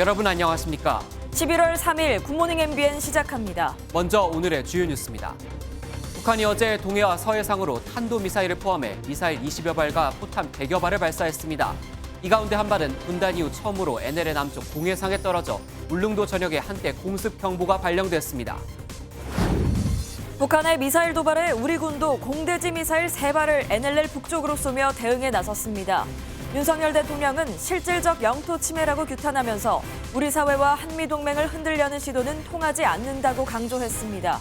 여러분 안녕하십니까? 11월 3일 굿모닝 MBN 시작합니다. 먼저 오늘의 주요 뉴스입니다. 북한이 어제 동해와 서해상으로 탄도미사일을 포함해 미사일 20여 발과 포탄 100여 발을 발사했습니다. 이 가운데 한 발은 분단 이후 처음으로 NLL 남쪽 동해상에 떨어져 울릉도 전역에 한때 공습 경보가 발령됐습니다. 북한의 미사일 도발에 우리 군도 공대지 미사일 3발을 NLL 북쪽으로 쏘며 대응에 나섰습니다. 윤석열 대통령은 실질적 영토 침해라고 규탄하면서 우리 사회와 한미동맹을 흔들려는 시도는 통하지 않는다고 강조했습니다.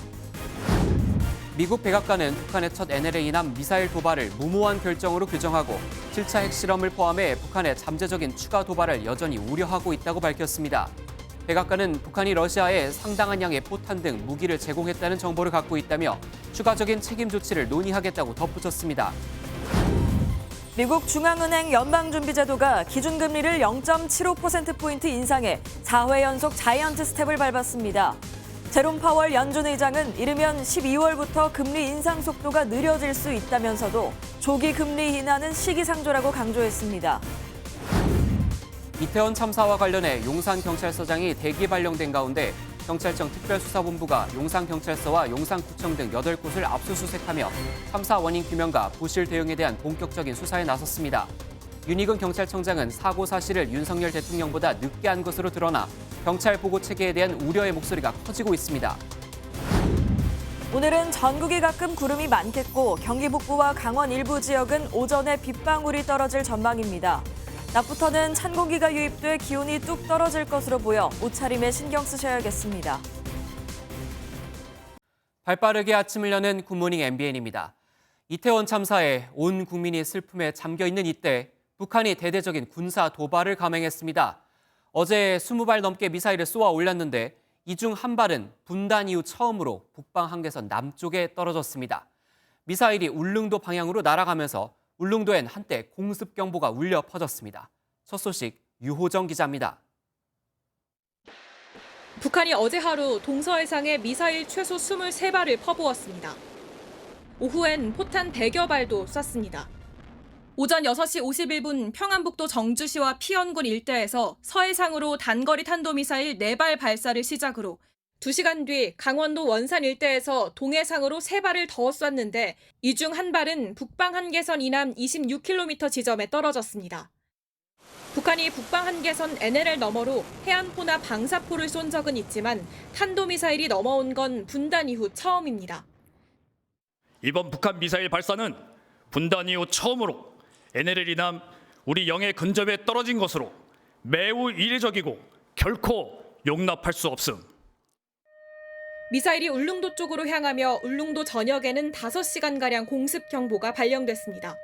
미국 백악관은 북한의 첫 NLL 이남 미사일 도발을 무모한 결정으로 규정하고 7차 핵실험을 포함해 북한의 잠재적인 추가 도발을 여전히 우려하고 있다고 밝혔습니다. 백악관은 북한이 러시아에 상당한 양의 포탄 등 무기를 제공했다는 정보를 갖고 있다며 추가적인 책임 조치를 논의하겠다고 덧붙였습니다. 미국 중앙은행 연방준비제도가 기준금리를 0.75%포인트 인상해 4회 연속 자이언트 스텝을 밟았습니다. 제롬 파월 연준 의장은 이르면 12월부터 금리 인상 속도가 느려질 수 있다면서도 조기 금리 인하는 시기상조라고 강조했습니다. 이태원 참사와 관련해 용산경찰서장이 대기 발령된 가운데 경찰청 특별수사본부가 용산경찰서와 용산구청 등 8곳을 압수수색하며 참사 원인 규명과 부실 대응에 대한 본격적인 수사에 나섰습니다. 윤희근 경찰청장은 사고 사실을 윤석열 대통령보다 늦게 한 것으로 드러나 경찰 보고 체계에 대한 우려의 목소리가 커지고 있습니다. 오늘은 전국이 가끔 구름이 많겠고 경기 북부와 강원 일부 지역은 오전에 빗방울이 떨어질 전망입니다. 낮부터는 찬 공기가 유입돼 기온이 뚝 떨어질 것으로 보여 옷차림에 신경 쓰셔야겠습니다. 발빠르게 아침을 여는 굿모닝 MBN입니다. 이태원 참사에 온 국민이 슬픔에 잠겨있는 이때 북한이 대대적인 군사 도발을 감행했습니다. 어제 20발 넘게 미사일을 쏘아 올렸는데 이 중 한 발은 분단 이후 처음으로 북방 한계선 남쪽에 떨어졌습니다. 미사일이 울릉도 방향으로 날아가면서 울릉도엔 한때 공습 경보가 울려 퍼졌습니다. 첫 소식 유호정 기자입니다. 북한이 어제 하루 동서해상에 미사일 최소 23발을 퍼부었습니다. 오후엔 포탄 100여 발도 쐈습니다. 오전 6시 51분 평안북도 정주시와 피연군 일대에서 서해상으로 단거리 탄도미사일 4발 발사를 시작으로 2시간 뒤 강원도 원산 일대에서 동해상으로 3발을 더 쐈는데 이 중 한 발은 북방 한계선 이남 26km 지점에 떨어졌습니다. 북한이 북방 한계선 NLL 너머로 해안포나 방사포를 쏜 적은 있지만 탄도미사일이 넘어온 건 분단 이후 처음입니다. 이번 북한 미사일 발사는 분단 이후 처음으로 NLL 이남 우리 영해 근접에 떨어진 것으로 매우 이례적이고 결코 용납할 수 없음. 미사일이 울릉도 쪽으로 향하며 울릉도 전역에는 5시간가량 공습 경보가 발령됐습니다.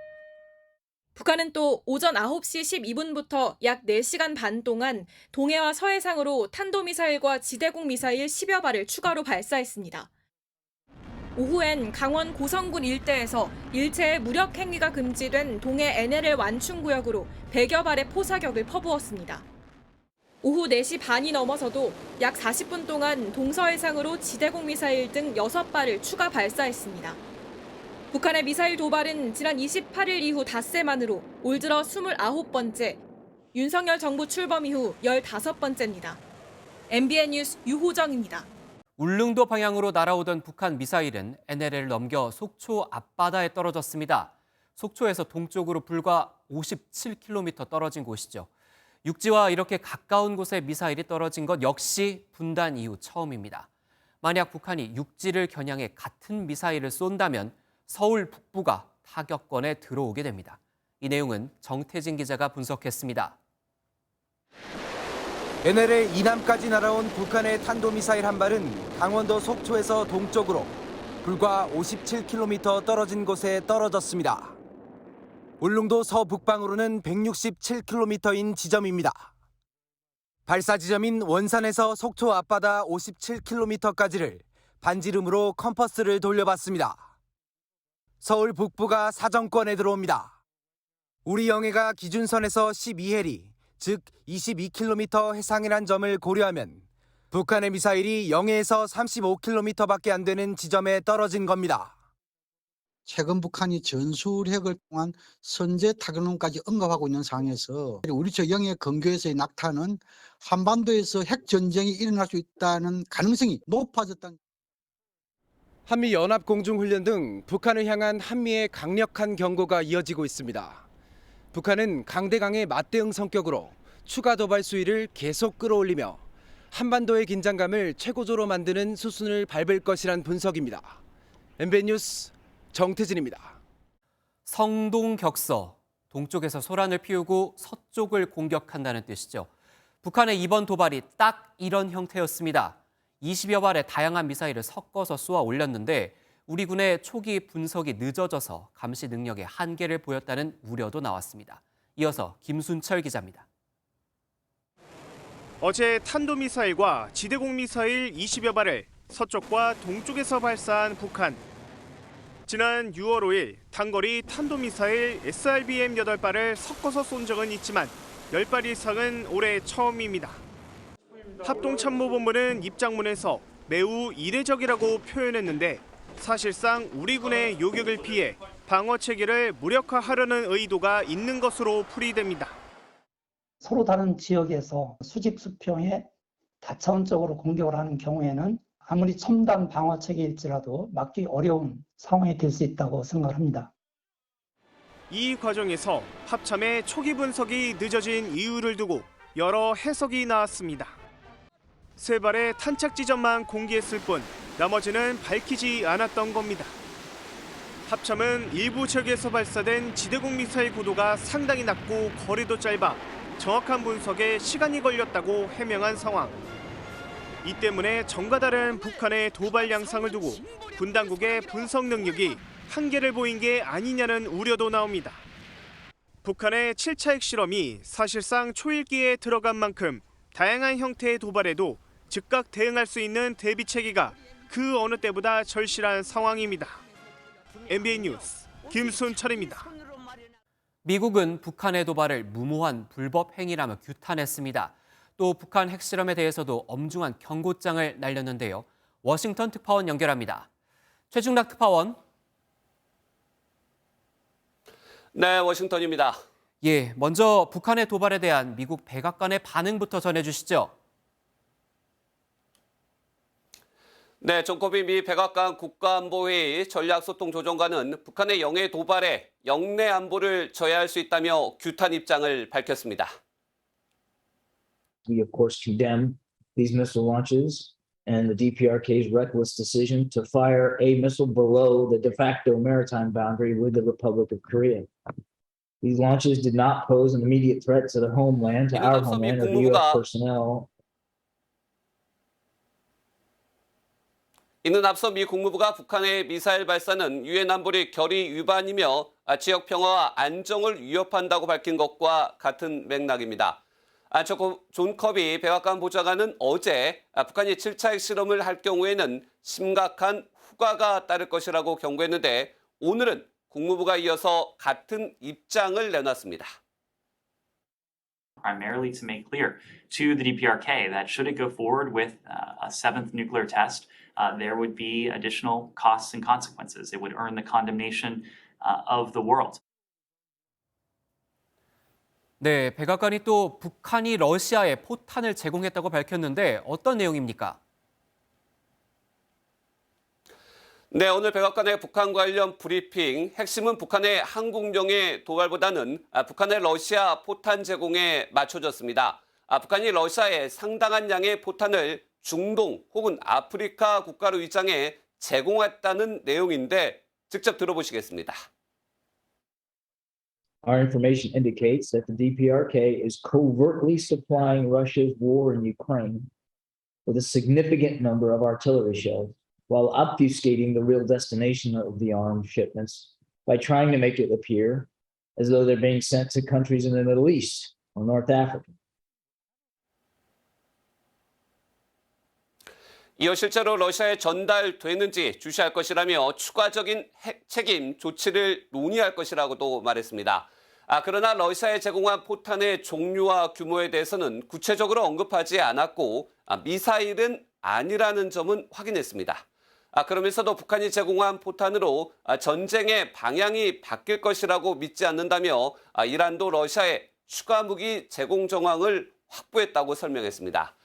북한은 또 오전 9시 12분부터 약 4시간 반 동안 동해와 서해상으로 탄도미사일과 지대공 미사일 10여 발을 추가로 발사했습니다. 오후엔 강원 고성군 일대에서 일체의 무력 행위가 금지된 동해 NLL 완충구역으로 100여 발의 포사격을 퍼부었습니다. 오후 4시 반이 넘어서도 약 40분 동안 동서해상으로 지대공 미사일 등 6발을 추가 발사했습니다. 북한의 미사일 도발은 지난 28일 이후 닷새만으로 올 들어 29번째, 윤석열 정부 출범 이후 15번째입니다. MBN 뉴스 유호정입니다. 울릉도 방향으로 날아오던 북한 미사일은 NLL을 넘겨 속초 앞바다에 떨어졌습니다. 속초에서 동쪽으로 불과 57km 떨어진 곳이죠. 육지와 이렇게 가까운 곳에 미사일이 떨어진 것 역시 분단 이후 처음입니다. 만약 북한이 육지를 겨냥해 같은 미사일을 쏜다면 서울 북부가 타격권에 들어오게 됩니다. 이 내용은 정태진 기자가 분석했습니다. NLL 이남까지 날아온 북한의 탄도미사일 한 발은 강원도 속초에서 동쪽으로 불과 57km 떨어진 곳에 떨어졌습니다. 울릉도 서북방으로는 167km인 지점입니다. 발사 지점인 원산에서 속초 앞바다 57km까지를 반지름으로 컴퍼스를 돌려봤습니다. 서울 북부가 사정권에 들어옵니다. 우리 영해가 기준선에서 12해리, 즉 22km 해상이란 점을 고려하면 북한의 미사일이 영해에서 35km밖에 안 되는 지점에 떨어진 겁니다. 최근 북한이 전술핵을 통한 선제 타격론까지 언급하고 있는 상황에서 우리 저 영해 근교에서의 낙타는 한반도에서 핵 전쟁이 일어날 수 있다는 가능성이 높아졌다는. 한미 연합 공중훈련 등 북한을 향한 한미의 강력한 경고가 이어지고 있습니다. 북한은 강대강의 맞대응 성격으로 추가 도발 수위를 계속 끌어올리며 한반도의 긴장감을 최고조로 만드는 수순을 밟을 것이란 분석입니다. MBN 뉴스 정태진입니다. 성동격서, 동쪽에서 소란을 피우고 서쪽을 공격한다는 뜻이죠. 북한의 이번 도발이 딱 이런 형태였습니다. 20여 발의 다양한 미사일을 섞어서 쏘아 올렸는데 우리 군의 초기 분석이 늦어져서 감시 능력의 한계를 보였다는 우려도 나왔습니다. 이어서 김순철 기자입니다. 어제 탄도미사일과 지대공 미사일 20여 발을 서쪽과 동쪽에서 발사한 북한. 지난 6월 5일 단거리 탄도미사일 SRBM 8발을 섞어서 쏜 적은 있지만 10발 이상은 올해 처음입니다. 합동참모본부는 입장문에서 매우 이례적이라고 표현했는데 사실상 우리 군의 요격을 피해 방어 체계를 무력화하려는 의도가 있는 것으로 풀이됩니다. 서로 다른 지역에서 수직 수평에 다차원적으로 공격을 하는 경우에는 아무리 첨단 방어 체계일지라도 막기 어려운 상황이 될 수 있다고 생각합니다. 이 과정에서 합참의 초기 분석이 늦어진 이유를 두고 여러 해석이 나왔습니다. 3발의 탄착 지점만 공개했을 뿐 나머지는 밝히지 않았던 겁니다. 합참은 일부 지역에서 발사된 지대공 미사일 고도가 상당히 낮고 거리도 짧아 정확한 분석에 시간이 걸렸다고 해명한 상황. 이 때문에 전과 다른 북한의 도발 양상을 두고 군 당국의 분석 능력이 한계를 보인 게 아니냐는 우려도 나옵니다. 북한의 7차 핵실험이 사실상 초읽기에 들어간 만큼 다양한 형태의 도발에도 즉각 대응할 수 있는 대비 체계가 그 어느 때보다 절실한 상황입니다. MBN 뉴스 김순철입니다. 미국은 북한의 도발을 무모한 불법 행위라며 규탄했습니다. 또 북한 핵실험에 대해서도 엄중한 경고장을 날렸는데요. 워싱턴 특파원 연결합니다. 최중락 특파원. 네, 워싱턴입니다. 예, 먼저 북한의 도발에 대한 미국 백악관의 반응부터 전해주시죠. 네, 존 커비 미 백악관 국가안보회의 전략소통조정관은 북한의 영해 도발에 영내 안보를 저해할 수 있다며 규탄 입장을 밝혔습니다. We, of course, condemn these missile launches and the DPRK's reckless decision to fire a missile below the de facto maritime boundary with the Republic of Korea. These launches did not pose an immediate threat to the homeland, to our homeland, or to U.S. personnel. 이는 앞서 미 국무부가 북한의 미사일 발사는 유엔 안보리 결의 위반이며 지역 평화와 안정을 위협한다고 밝힌 것과 같은 맥락입니다. 존 커비 백악관 보좌관은 어제 북한이 7차 핵실험을 할 경우에는 심각한 후과가 따를 것이라고 경고했는데 오늘은 국무부가 이어서 같은 입장을 내놨습니다. Primarily to make clear to the DPRK that should it go forward with a seventh nuclear test, there would be additional costs and consequences. It would earn the condemnation of the world. 네, 백악관이 또 북한이 러시아에 포탄을 제공했다고 밝혔는데 어떤 내용입니까? 네, 오늘 백악관의 북한 관련 브리핑, 핵심은 북한의 한국령의 도발보다는 북한의 러시아 포탄 제공에 맞춰졌습니다. 북한이 러시아에 상당한 양의 포탄을 중동 혹은 아프리카 국가로 위장해 제공했다는 내용인데 직접 들어보시겠습니다. Our information indicates that the DPRK is covertly supplying Russia's war in Ukraine with a significant number of artillery shells, while obfuscating the real destination of the arms shipments by trying to make it appear as though they're being sent to countries in the Middle East or North Africa. 이어 실제로 러시아에 전달되는지 주시할 것이라며 추가적인 책임 조치를 논의할 것이라고도 말했습니다. 그러나 러시아에 제공한 포탄의 종류와 규모에 대해서는 구체적으로 언급하지 않았고 미사일은 아니라는 점은 확인했습니다. 그러면서도 북한이 제공한 포탄으로 전쟁의 방향이 바뀔 것이라고 믿지 않는다며 이란도 러시아에 추가 무기 제공 정황을 확보했다고 설명했습니다.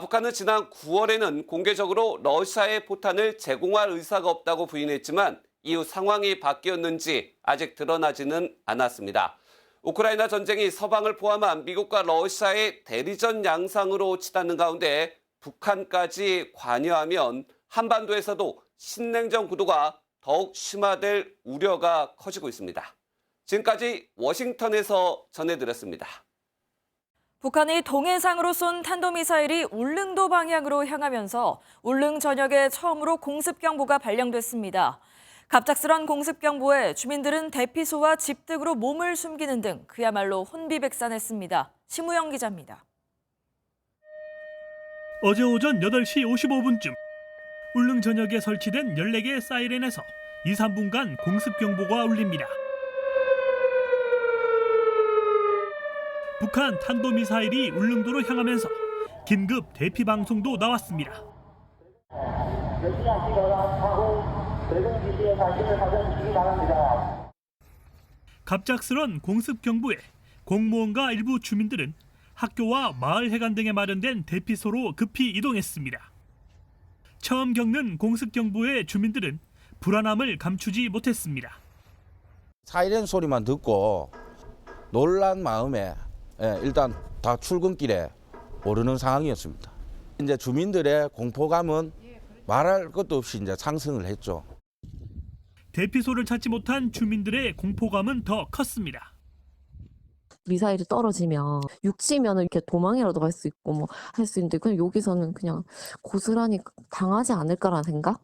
북한은 지난 9월에는 공개적으로 러시아에 포탄을 제공할 의사가 없다고 부인했지만 이후 상황이 바뀌었는지 아직 드러나지는 않았습니다. 우크라이나 전쟁이 서방을 포함한 미국과 러시아의 대리전 양상으로 치닫는 가운데 북한까지 관여하면 한반도에서도 신냉전 구도가 더욱 심화될 우려가 커지고 있습니다. 지금까지 워싱턴에서 전해드렸습니다. 북한이 동해상으로 쏜 탄도미사일이 울릉도 방향으로 향하면서 울릉 전역에 처음으로 공습경보가 발령됐습니다. 갑작스런 공습경보에 주민들은 대피소와 집 등으로 몸을 숨기는 등 그야말로 혼비백산했습니다. 심우영 기자입니다. 어제 오전 8시 55분쯤 울릉 전역에 설치된 14개의 사이렌에서 2, 3분간 공습경보가 울립니다. 북한 탄도미사일이 울릉도로 향하면서 긴급 대피 방송도 나왔습니다. 갑작스런 공습경보에 공무원과 일부 주민들은 학교와 마을 해관 등에 마련된 대피소로 급히 이동했습니다. 처음 겪는 공습경보에 주민들은 불안함을 감추지 못했습니다. 사이렌 소리만 듣고 놀란 마음에 일단 다 출근길에 오르는 상황이었습니다. 이제 주민들의 공포감은 말할 것도 없이 이제 상승을 했죠. 대피소를 찾지 못한 주민들의 공포감은 더 컸습니다. 미사일이 떨어지면 육지면은 이렇게 도망이라도 갈 수 있고 뭐 할 수 있는데 그냥 여기서는 그냥 고스란히 당하지 않을까라는 생각?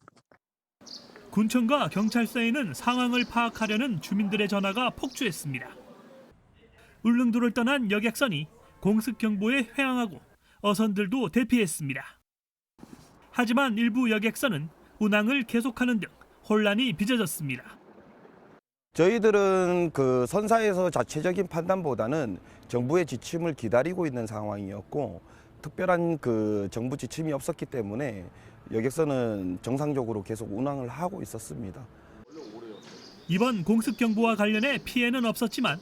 군청과 경찰서에는 상황을 파악하려는 주민들의 전화가 폭주했습니다. 울릉도를 떠난 여객선이 공습경보에 회항하고 어선들도 대피했습니다. 하지만 일부 여객선은 운항을 계속하는 등 혼란이 빚어졌습니다. 저희들은 그 선사에서 자체적인 판단보다는 정부의 지침을 기다리고 있는 상황이었고 특별한 그 정부 지침이 없었기 때문에 여객선은 정상적으로 계속 운항을 하고 있었습니다. 이번 공습경보와 관련해 피해는 없었지만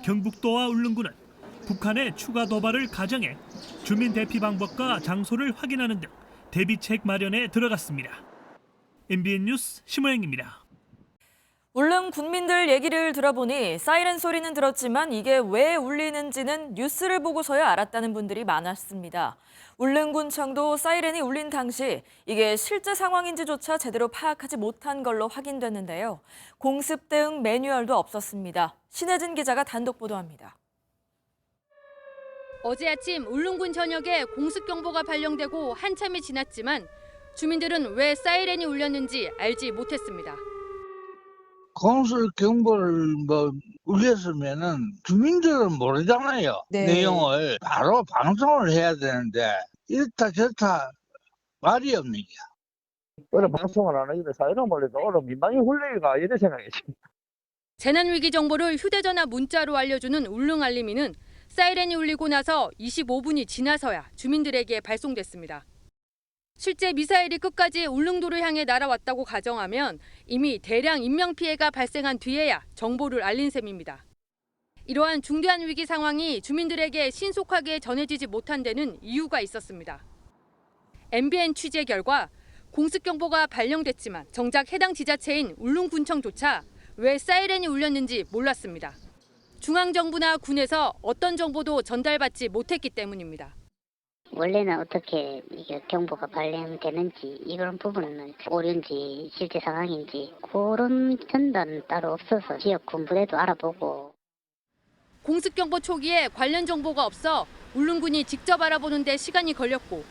경북도와 울릉군은 북한의 추가 도발을 가정해 주민 대피 방법과 장소를 확인하는 등 대비책 마련에 들어갔습니다. MBN 뉴스 심호영입니다. 울릉 군민들 얘기를 들어보니 사이렌 소리는 들었지만 이게 왜 울리는지는 뉴스를 보고서야 알았다는 분들이 많았습니다. 울릉군청도 사이렌이 울린 당시 이게 실제 상황인지조차 제대로 파악하지 못한 걸로 확인됐는데요. 공습 대응 매뉴얼도 없었습니다. 신혜진 기자가 단독 보도합니다. 어제 아침 울릉군 전역에 공습경보가 발령되고 한참이 지났지만 주민들은 왜 사이렌이 울렸는지 알지 못했습니다. 공습 경보를 울렸으면은 주민들은 모르잖아요. 내용을 바로 방송을 해야 되는데 이렇다 저렇다 말이 없습니다. 오늘 방송을 안 하길래 사이렌 몰려도 오늘 민방위 훈련이가 이래 생각했지. 재난위기 정보를 휴대전화 문자로 알려주는 울릉 알림이는 사이렌이 울리고 나서 25분이 지나서야 주민들에게 발송됐습니다. 실제 미사일이 끝까지 울릉도를 향해 날아왔다고 가정하면 이미 대량 인명피해가 발생한 뒤에야 정보를 알린 셈입니다. 이러한 중대한 위기 상황이 주민들에게 신속하게 전해지지 못한 데는 이유가 있었습니다. MBN 취재 결과 공습경보가 발령됐지만 정작 해당 지자체인 울릉군청조차 왜 사이렌이 울렸는지 몰랐습니다. 중앙정부나 군에서 어떤 정보도 전달받지 못했기 때문입니다. 원래는 어떻게 이게 경보가 발령되는지 이런 부분은 오류인지 실제 상황인지 그런 전달은 따로 없어서 지역 군부대도 알아보고. 공습경보 초기에 관련 정보가 없어 울릉군이 직접 알아보는 데 시간이 걸렸고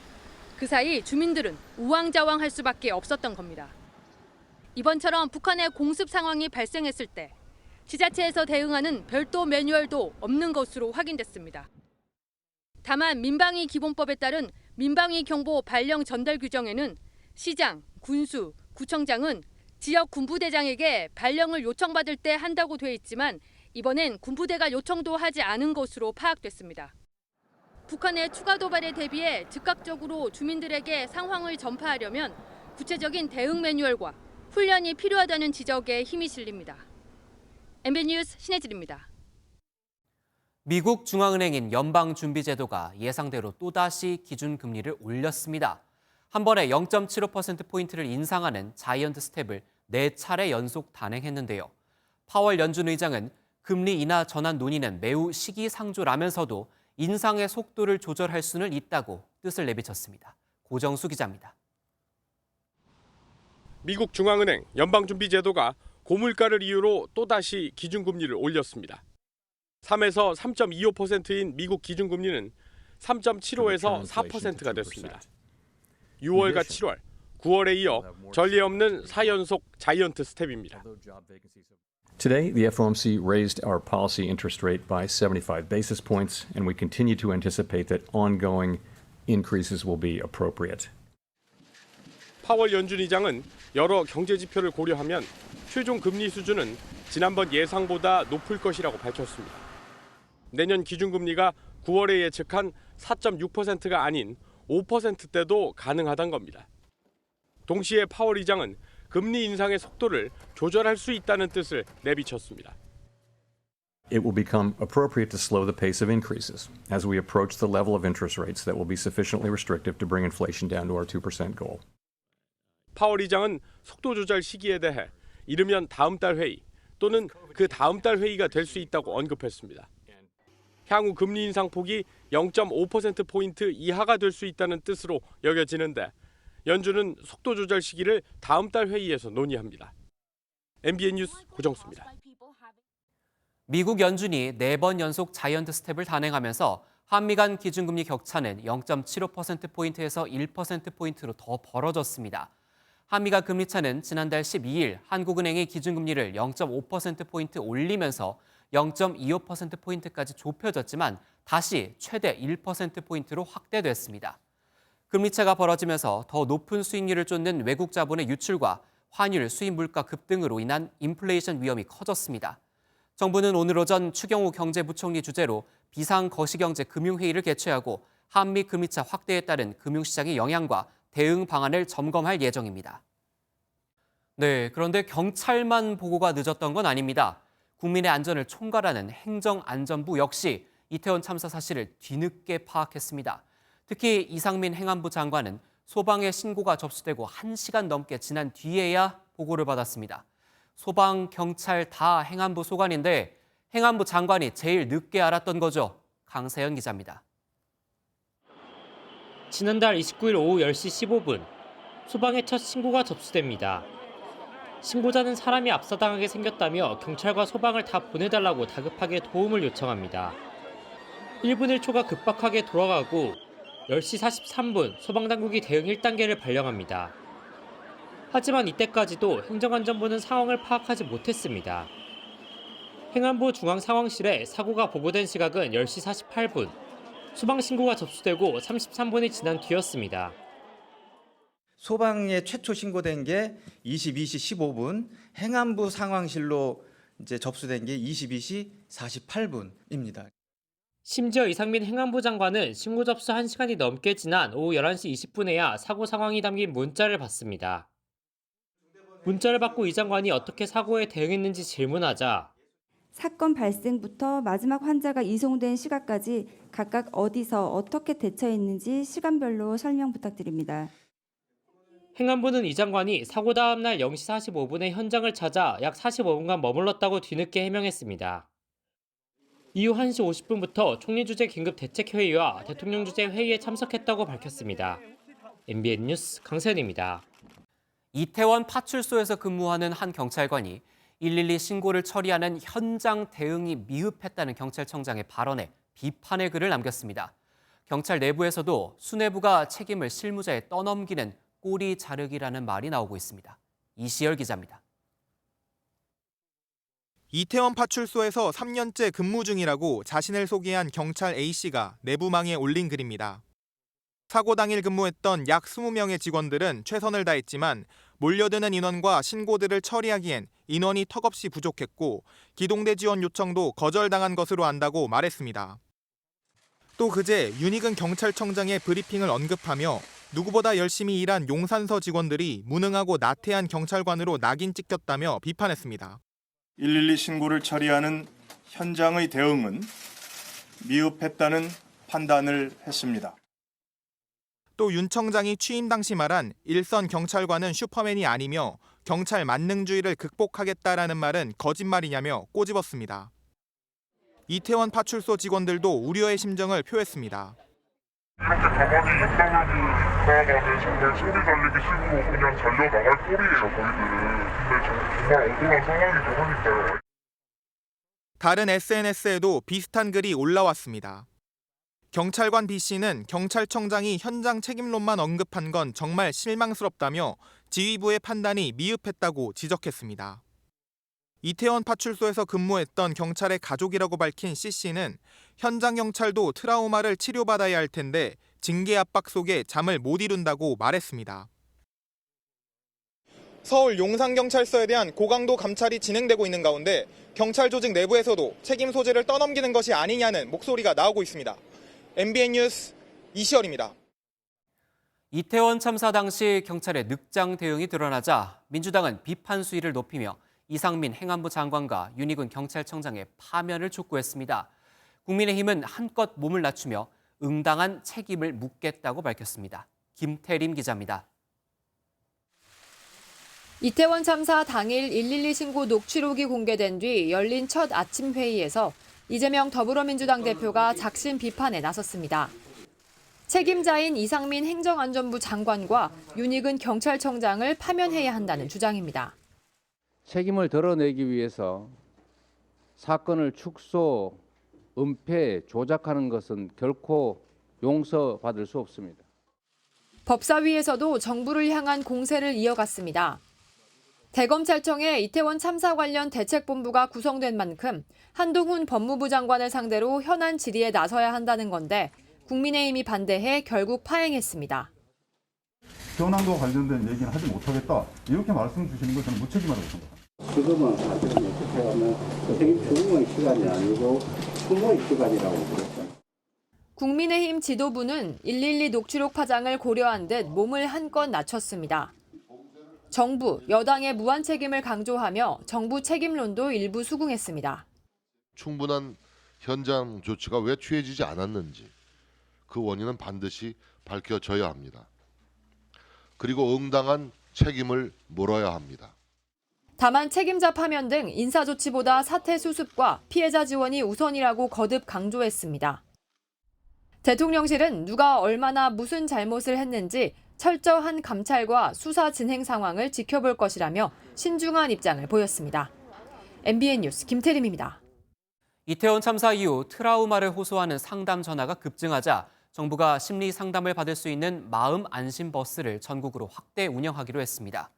그 사이 주민들은 우왕좌왕할 수밖에 없었던 겁니다. 이번처럼 북한의 공습 상황이 발생했을 때 지자체에서 대응하는 별도 매뉴얼도 없는 것으로 확인됐습니다. 다만 민방위 기본법에 따른 민방위 경보 발령 전달 규정에는 시장, 군수, 구청장은 지역 군부대장에게 발령을 요청받을 때 한다고 돼 있지만 이번엔 군부대가 요청도 하지 않은 것으로 파악됐습니다. 북한의 추가 도발에 대비해 즉각적으로 주민들에게 상황을 전파하려면 구체적인 대응 매뉴얼과 훈련이 필요하다는 지적에 힘이 실립니다. MBN 뉴스 신혜진입니다. 미국 중앙은행인 연방준비제도가 예상대로 또다시 기준금리를 올렸습니다. 한 번에 0.75%포인트를 인상하는 자이언트 스텝을 4차례 연속 단행했는데요. 파월 연준 의장은 금리 인하 전환 논의는 매우 시기상조라면서도 인상의 속도를 조절할 수는 있다고 뜻을 내비쳤습니다. 고정수 기자입니다. 미국 중앙은행 연방준비제도가 고물가를 이유로 또다시 기준금리를 올렸습니다. 3에서 3.25%인 미국 기준금리는 3.75에서 4%가 됐습니다. 6월과 7월, 9월에 이어 전례 없는 4연속 자이언트 스텝입니다. Today, the FOMC raised our policy interest rate by 75 basis points, and we continue to anticipate that ongoing increases will be appropriate. 파월 연준 의장은 여러 경제 지표를 고려하면 최종 금리 수준은 지난번 예상보다 높을 것이라고 밝혔습니다. 내년 기준금리가 9월에 예측한 4.6%가 아닌 5%대도 가능하다는 겁니다. 동시에 파월 의장은 금리 인상의 속도를 조절할 수 있다는 뜻을 내비쳤습니다. It will become appropriate to slow the pace of increases as we approach the level of interest rates that will be sufficiently restrictive to bring inflation down to our 2% goal. 파월 의장은 속도 조절 시기에 대해 이르면 다음 달 회의 또는 그 다음 달 회의가 될 수 있다고 언급했습니다. 향후 금리 인상 폭이 0.5%포인트 이하가 될 수 있다는 뜻으로 여겨지는데 연준은 속도 조절 시기를 다음 달 회의에서 논의합니다. MBN 뉴스 고정수입니다. 미국 연준이 4번 연속 자이언트 스텝을 단행하면서 한미 간 기준금리 격차는 0.75%포인트에서 1%포인트로 더 벌어졌습니다. 한미 간 금리차는 지난달 12일 한국은행이 기준금리를 0.5%포인트 올리면서 0.25%포인트까지 좁혀졌지만 다시 최대 1%포인트로 확대됐습니다. 금리차가 벌어지면서 더 높은 수익률을 쫓는 외국 자본의 유출과 환율, 수입 물가 급등으로 인한 인플레이션 위험이 커졌습니다. 정부는 오늘 오전 추경호 경제부총리 주재로 비상거시경제 금융회의를 개최하고 한미 금리차 확대에 따른 금융시장의 영향과 대응 방안을 점검할 예정입니다. 네, 그런데 경찰만 보고가 늦었던 건 아닙니다. 국민의 안전을 총괄하는 행정안전부 역시 이태원 참사 사실을 뒤늦게 파악했습니다. 특히 이상민 행안부 장관은 소방에 신고가 접수되고 1시간 넘게 지난 뒤에야 보고를 받았습니다. 소방, 경찰 다 행안부 소관인데 행안부 장관이 제일 늦게 알았던 거죠. 강세연 기자입니다. 지난달 29일 오후 10시 15분, 소방에 첫 신고가 접수됩니다. 신고자는 사람이 압사당하게 생겼다며 경찰과 소방을 다 보내달라고 다급하게 도움을 요청합니다. 1분 1초가 급박하게 돌아가고 10시 43분 소방당국이 대응 1단계를 발령합니다. 하지만 이때까지도 행정안전부는 상황을 파악하지 못했습니다. 행안부 중앙상황실에 사고가 보고된 시각은 10시 48분, 소방신고가 접수되고 33분이 지난 뒤였습니다. 소방에 최초 신고된 게 22시 15분, 행안부 상황실로 이제 접수된 게 22시 48분입니다. 심지어 이상민 행안부 장관은 신고 접수 1시간이 넘게 지난 오후 11시 20분에야 사고 상황이 담긴 문자를 받습니다. 문자를 받고 이 장관이 어떻게 사고에 대응했는지 질문하자 사건 발생부터 마지막 환자가 이송된 시각까지 각각 어디서 어떻게 대처했는지 시간별로 설명 부탁드립니다. 행안부는 이 장관이 사고 다음 날 0시 45분에 현장을 찾아 약 45분간 머물렀다고 뒤늦게 해명했습니다. 이후 1시 50분부터 총리 주재 긴급 대책회의와 대통령 주재 회의에 참석했다고 밝혔습니다. MBN 뉴스 강세현입니다. 이태원 파출소에서 근무하는 한 경찰관이 112 신고를 처리하는 현장 대응이 미흡했다는 경찰청장의 발언에 비판의 글을 남겼습니다. 경찰 내부에서도 수뇌부가 책임을 실무자에 떠넘기는 꼬리 자르기라는 말이 나오고 있습니다. 이시열 기자입니다. 이태원 파출소에서 3년째 근무 중이라고 자신을 소개한 경찰 A씨가 내부망에 올린 글입니다. 사고 당일 근무했던 약 20명의 직원들은 최선을 다했지만 몰려드는 인원과 신고들을 처리하기엔 인원이 턱없이 부족했고 기동대 지원 요청도 거절당한 것으로 안다고 말했습니다. 또 그제 윤희근 경찰청장의 브리핑을 언급하며 누구보다 열심히 일한 용산서 직원들이 무능하고 나태한 경찰관으로 낙인 찍혔다며 비판했습니다. 112 신고를 처리하는 현장의 대응은 미흡했다는 판단을 했습니다. 또 윤 청장이 취임 당시 말한 일선 경찰관은 슈퍼맨이 아니며 경찰 만능주의를 극복하겠다라는 말은 거짓말이냐며 꼬집었습니다. 이태원 파출소 직원들도 우려의 심정을 표했습니다. 이렇게 가만히 있다가는 정말 소리 달리기 식으로 그냥 달려나갈 꼴이에요, 저희들은. 근데 정말 억울한 상황이고 하니까요. 다른 SNS에도 비슷한 글이 올라왔습니다. 경찰관 B씨는 경찰청장이 현장 책임론만 언급한 건 정말 실망스럽다며 지휘부의 판단이 미흡했다고 지적했습니다. 이태원 파출소에서 근무했던 경찰의 가족이라고 밝힌 C씨는 현장 경찰도 트라우마를 치료받아야 할 텐데 징계 압박 속에 잠을 못 이룬다고 말했습니다. 서울 용산경찰서에 대한 고강도 감찰이 진행되고 있는 가운데 경찰 조직 내부에서도 책임 소재를 떠넘기는 것이 아니냐는 목소리가 나오고 있습니다. MBN 뉴스 이시열입니다. 이태원 참사 당시 경찰의 늑장 대응이 드러나자 민주당은 비판 수위를 높이며 이상민 행안부 장관과 윤희근 경찰청장의 파면을 촉구했습니다. 국민의힘은 한껏 몸을 낮추며 응당한 책임을 묻겠다고 밝혔습니다. 김태림 기자입니다. 이태원 참사 당일 112 신고 녹취록이 공개된 뒤 열린 첫 아침 회의에서 이재명 더불어민주당 대표가 작심 비판에 나섰습니다. 책임자인 이상민 행정안전부 장관과 윤희근 경찰청장을 파면해야 한다는 주장입니다. 책임을 덜어내기 위해서 사건을 축소, 은폐, 조작하는 것은 결코 용서받을 수 없습니다. 법사위에서도 정부를 향한 공세를 이어갔습니다. 대검찰청에 이태원 참사 관련 대책본부가 구성된 만큼 한동훈 법무부 장관을 상대로 현안 질의에 나서야 한다는 건데 국민의힘이 반대해 결국 파행했습니다. 현안과 관련된 얘기는 하지 못하겠다. 이렇게 말씀 주시는 건 저는 무책임하다고 생각합니다. 지금은 사실은 어떻게 하면 선생님 추궁의 시간이 아니고 추모의 시간이라고 그랬어요. 국민의힘 지도부는 112 녹취록 파장을 고려한 듯 몸을 한껏 낮췄습니다. 정부, 여당의 무한 책임을 강조하며 정부 책임론도 일부 수긍했습니다. 충분한 현장 조치가 왜 취해지지 않았는지 그 원인은 반드시 밝혀져야 합니다. 그리고 응당한 책임을 물어야 합니다. 다만 책임자 파면 등 인사조치보다 사태 수습과 피해자 지원이 우선이라고 거듭 강조했습니다. 대통령실은 누가 얼마나 무슨 잘못을 했는지 철저한 감찰과 수사 진행 상황을 지켜볼 것이라며 신중한 입장을 보였습니다. MBN 뉴스 김태림입니다. 이태원 참사 이후 트라우마를 호소하는 상담 전화가 급증하자 정부가 심리 상담을 받을 수 있는 마음 안심 버스를 전국으로 확대 운영하기로 했습니다.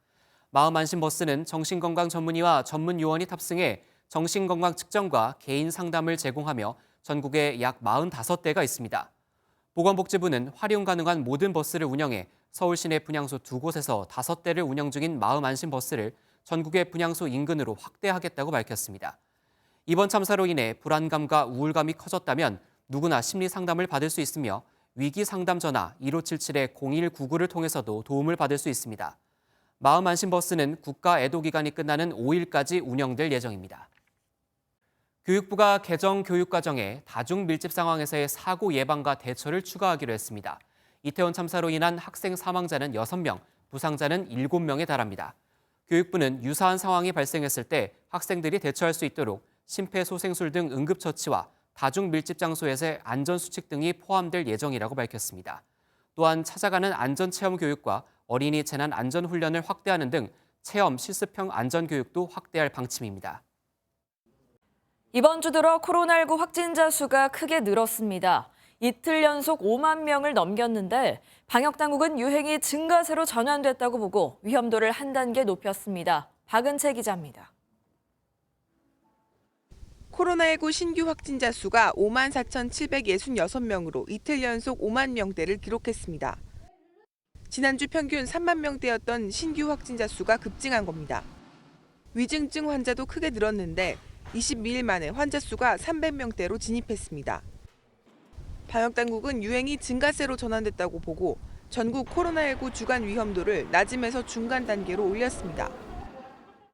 마음 안심 버스는 정신건강 전문의와 전문 요원이 탑승해 정신건강 측정과 개인 상담을 제공하며 전국에 약 45대가 있습니다. 보건복지부는 활용 가능한 모든 버스를 운영해 서울 시내 분향소 2곳에서 5대를 운영 중인 마음 안심 버스를 전국의 분향소 인근으로 확대하겠다고 밝혔습니다. 이번 참사로 인해 불안감과 우울감이 커졌다면 누구나 심리 상담을 받을 수 있으며 위기 상담 전화 1577-0199를 통해서도 도움을 받을 수 있습니다. 마음 안심 버스는 국가 애도 기간이 끝나는 5일까지 운영될 예정입니다. 교육부가 개정 교육과정에 다중 밀집 상황에서의 사고 예방과 대처를 추가하기로 했습니다. 이태원 참사로 인한 학생 사망자는 6명, 부상자는 7명에 달합니다. 교육부는 유사한 상황이 발생했을 때 학생들이 대처할 수 있도록 심폐소생술 등 응급처치와 다중 밀집 장소에서의 안전수칙 등이 포함될 예정이라고 밝혔습니다. 또한 찾아가는 안전체험 교육과 어린이 재난안전훈련을 확대하는 등 체험 실습형 안전교육도 확대할 방침입니다. 이번 주 들어 코로나19 확진자 수가 크게 늘었습니다. 이틀 연속 5만 명을 넘겼는데 방역당국은 유행이 증가세로 전환됐다고 보고 위험도를 한 단계 높였습니다. 박은채 기자입니다. 코로나19 신규 확진자 수가 5만 4,766명으로 이틀 연속 5만 명대를 기록했습니다. 지난주 평균 3만 명대였던 신규 확진자 수가 급증한 겁니다. 위중증 환자도 크게 늘었는데 22일 만에 환자 수가 300명대로 진입했습니다. 방역당국은 유행이 증가세로 전환됐다고 보고 전국 코로나19 주간 위험도를 낮음에서 중간 단계로 올렸습니다.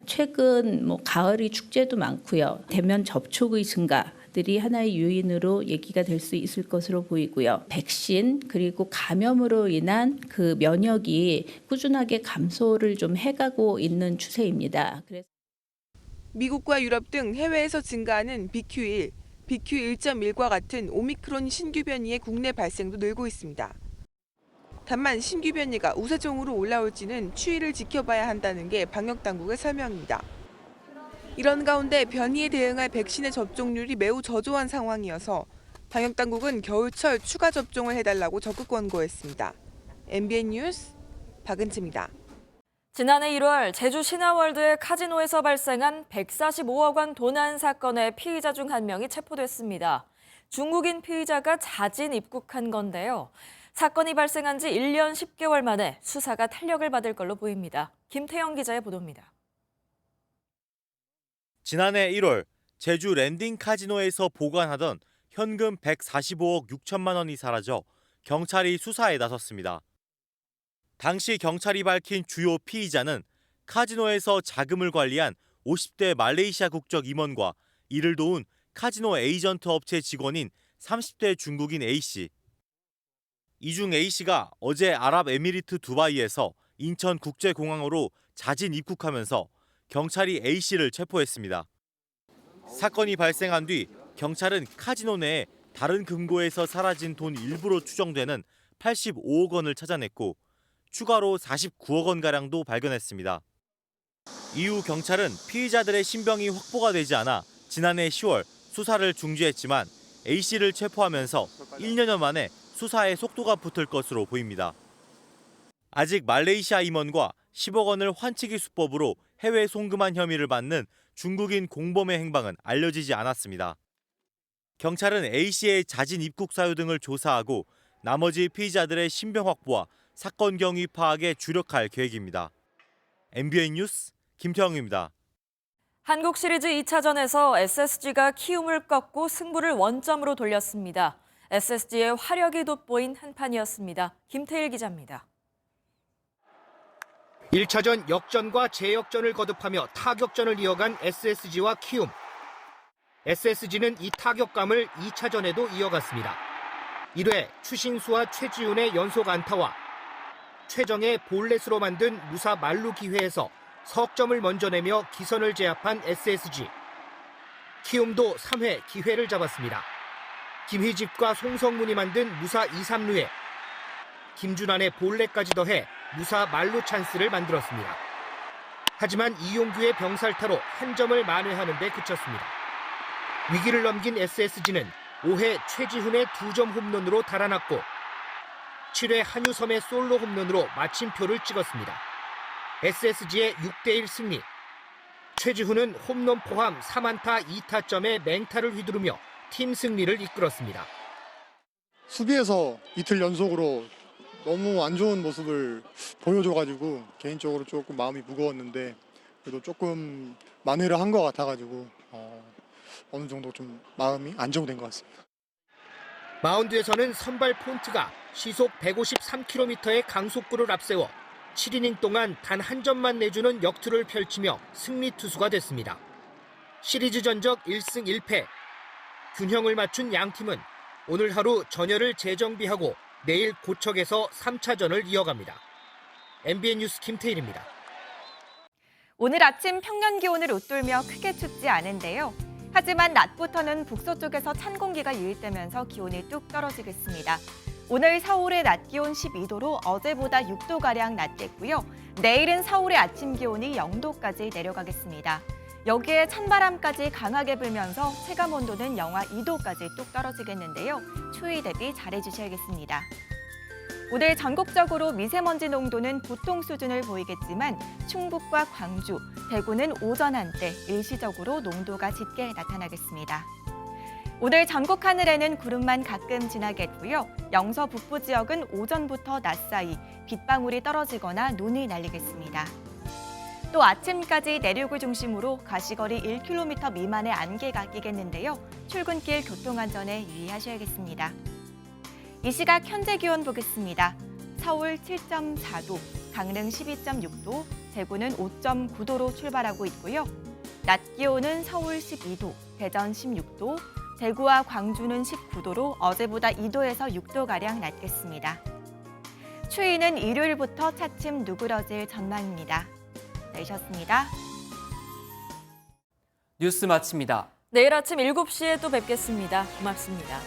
최근 가을이 축제도 많고요. 대면 접촉의 증가들이 하나의 요인으로 얘기가 될 수 있을 것으로 보이고요. 백신 그리고 감염으로 인한 그 면역이 꾸준하게 감소를 좀 해가고 있는 추세입니다. 그래서 미국과 유럽 등 해외에서 증가하는 BQ1, BQ1.1과 같은 오미크론 신규 변이의 국내 발생도 늘고 있습니다. 다만 신규 변이가 우세종으로 올라올지는 추이를 지켜봐야 한다는 게 방역당국의 설명입니다. 이런 가운데 변이에 대응할 백신의 접종률이 매우 저조한 상황이어서 방역당국은 겨울철 추가 접종을 해달라고 적극 권고했습니다. MBN 뉴스 박은지입니다. 지난해 1월 제주 신화월드의 카지노에서 발생한 145억 원 도난 사건의 피의자 중 한 명이 체포됐습니다. 중국인 피의자가 자진 입국한 건데요. 사건이 발생한 지 1년 10개월 만에 수사가 탄력을 받을 걸로 보입니다. 김태영 기자의 보도입니다. 지난해 1월 제주 랜딩 카지노에서 보관하던 현금 145억 6천만 원이 사라져 경찰이 수사에 나섰습니다. 당시 경찰이 밝힌 주요 피의자는 카지노에서 자금을 관리한 50대 말레이시아 국적 임원과 이를 도운 카지노 에이전트 업체 직원인 30대 중국인 A씨. 이 중 A씨가 어제 아랍에미리트 두바이에서 인천국제공항으로 자진 입국하면서 경찰이 A씨를 체포했습니다. 사건이 발생한 뒤 경찰은 카지노 내에 다른 금고에서 사라진 돈 일부로 추정되는 85억 원을 찾아냈고 추가로 49억 원가량도 발견했습니다. 이후 경찰은 피의자들의 신병이 확보가 되지 않아 지난해 10월 수사를 중지했지만 A씨를 체포하면서 1년여 만에 수사에 속도가 붙을 것으로 보입니다. 아직 말레이시아 임원과 10억 원을 환치기 수법으로 해외 송금한 혐의를 받는 중국인 공범의 행방은 알려지지 않았습니다. 경찰은 A씨의 자진 입국 사유 등을 조사하고 나머지 피의자들의 신병 확보와 사건 경위 파악에 주력할 계획입니다. MBN 뉴스 김태형입니다. 한국 시리즈 2차전에서 SSG가 키움을 꺾고 승부를 원점으로 돌렸습니다. SSG의 화력이 돋보인 한판이었습니다. 김태일 기자입니다. 1차전 역전과 재역전을 거듭하며 타격전을 이어간 SSG와 키움. SSG는 이 타격감을 2차전에도 이어갔습니다. 1회 추신수와 최지훈의 연속 안타와 최정의 볼넷으로 만든 무사 만루 기회에서 석점을 먼저 내며 기선을 제압한 SSG. 키움도 3회 기회를 잡았습니다. 김희집과 송성문이 만든 무사 2, 3루에 김준환의 볼넷까지 더해 무사 만루 찬스를 만들었습니다. 하지만 이용규의 병살타로 한 점을 만회하는 데 그쳤습니다. 위기를 넘긴 SSG는 5회 최지훈의 2점 홈런으로 달아났고 7회 한유섬의 솔로 홈런으로 마침표를 찍었습니다. SSG의 6대1 승리. 최지훈은 홈런 포함 3안타 2타점에 맹타를 휘두르며 팀 승리를 이끌었습니다. 수비에서 이틀 연속으로 너무 안 좋은 모습을 보여줘가지고 개인적으로 조금 마음이 무거웠는데 그래도 조금 만회를 한 것 같아가지고 어느 정도 좀 마음이 안정된 것 같습니다. 마운드에서는 선발 폰트가 시속 153km의 강속구를 앞세워 7이닝 동안 단 한 점만 내주는 역투를 펼치며 승리 투수가 됐습니다. 시리즈 전적 1승 1패. 균형을 맞춘 양팀은 오늘 하루 전열을 재정비하고 내일 고척에서 3차전을 이어갑니다. MBN 뉴스 김태일입니다. 오늘 아침 평년 기온을 웃돌며 크게 춥지 않은데요. 하지만 낮부터는 북서쪽에서 찬 공기가 유입되면서 기온이 뚝 떨어지겠습니다. 오늘 서울의 낮 기온 12도로 어제보다 6도가량 낮겠고요. 내일은 서울의 아침 기온이 0도까지 내려가겠습니다. 여기에 찬바람까지 강하게 불면서 체감 온도는 영하 2도까지 뚝 떨어지겠는데요. 추위 대비 잘해주셔야겠습니다. 오늘 전국적으로 미세먼지 농도는 보통 수준을 보이겠지만 충북과 광주, 대구는 오전 한때 일시적으로 농도가 짙게 나타나겠습니다. 오늘 전국 하늘에는 구름만 가끔 지나겠고요. 영서 북부 지역은 오전부터 낮 사이 빗방울이 떨어지거나 눈이 날리겠습니다. 또 아침까지 내륙을 중심으로 가시거리 1km 미만의 안개가 끼겠는데요. 출근길 교통안전에 유의하셔야겠습니다. 이 시각 현재 기온 보겠습니다. 서울 7.4도, 강릉 12.6도, 대구는 5.9도로 출발하고 있고요. 낮 기온은 서울 12도, 대전 16도, 대구와 광주는 19도로 어제보다 2도에서 6도가량 낮겠습니다. 추위는 일요일부터 차츰 누그러질 전망입니다. 내셨습니다. 뉴스 마칩니다. 내일 아침 7시에 또 뵙겠습니다. 고맙습니다.